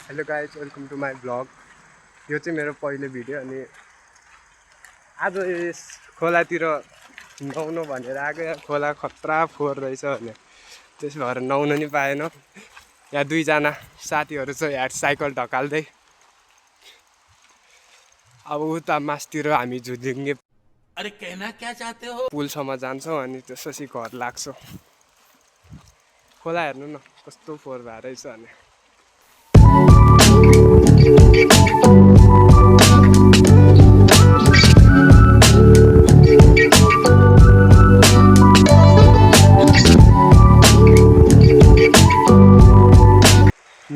Hello guys, welcome to my blog. यो चाहिँ मेरो पहिलो भिडियो अनि आज यस खोलातिर नुहाउनु भनेर आएको। खोला खतरा फोहोर रहेछ भने त्यसो भएर नुहाउनु नि पाएन। यहाँ दुईजना साथीहरू छ यहाँ साइकल ढकाल्दै। अब उता मासतिर हामी झुदिङ्गे अरे कहना क्या चाहते हो पुलसम्म जान्छौँ अनि त्यसपछि घर लाग्छौँ। खोला हेर्नु न कस्तो फोहोर भएर रहेछ भने।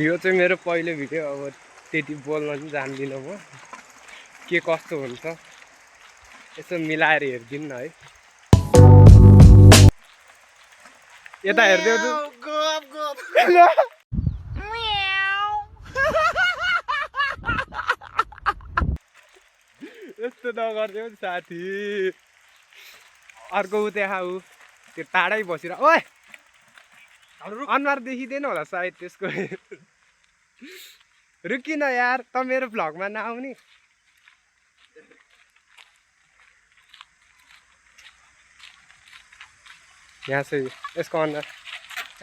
यो चाहिँ मेरो पहिलो भिडियो। अब त्यति बोल्न पनि जान्दिनँ म, के कस्तो हुन्छ यसो मिलाएर हेरिदिनु न है। यता हेर्दै यस्तो नगर्दै साथी। अर्को ऊ त्यहाँ ऊ त्यो टाढै बसेर ओए अनुहार देखिँदैन होला सायद त्यसको। रुकिन यार, त मेरो भ्लगमा नआउने। यहाँ चाहिँ यसको अनुहार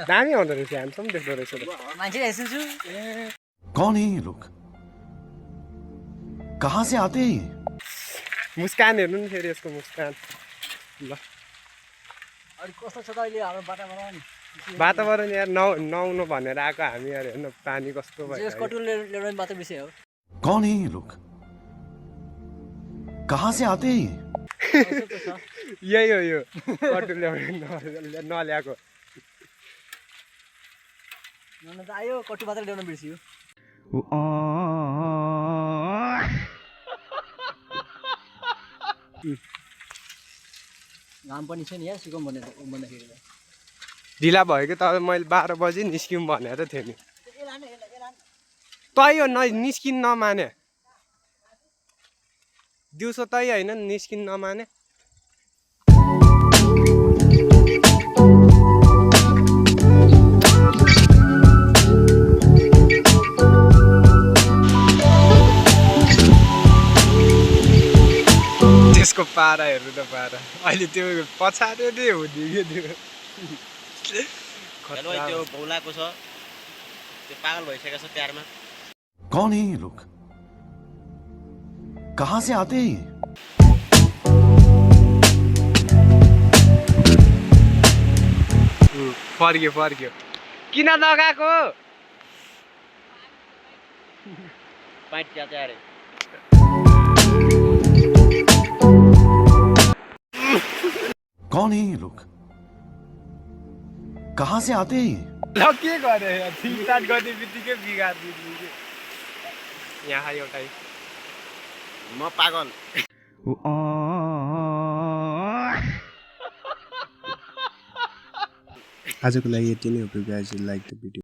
दामी हुँदो रहेछ, ह्यान्डसम देख्दो रहेछ। कौन है ये लोग, कहाँ से आते हैं? मुस्कान हेर्नु नि फेरि यसको मुस्कान। ल कस्तो छ त अहिले हाम्रो वातावरण? वातावरण यार नुहाउनु भनेर आएको हामी यार। हेर्नु पानी कस्तो भयो। कौन है ये लोग, कहाँ से आते हैं? यही हो यो कटु ल्याउने नल्याएको। आयो कटु मात्र ल्याउन बिर्सियो। घाम पनि छ नि यहाँ सुकम भन्दाखेरि ढिला भयो कि तपाईँ। मैले 12 बजी निस्क्यौँ भनेर थिएँ नि। तै हो निस्किन नमाने, दिउँसो तै होइन निस्किन नमाने। त्यसको पारा हेर्नु त पारा अहिले त्यो पछाडि नै हुने कि त्यो त्यो बौलाको छ, त्यो पागल भइसकेको छ प्यारमा। कौन है ये लोग, कहाँ से आते हैं? फर्क्यो किन लगाएको? पाइट च्याते अरे कौन है ये लोग, कहाँ से आते हैं? ल के गरे ठिकठाक गर्ने बित्तिकै बिगारिदिनु कि। यहाँ एउटै म पागल। आजको लागि यति नै हो। Guys like the video.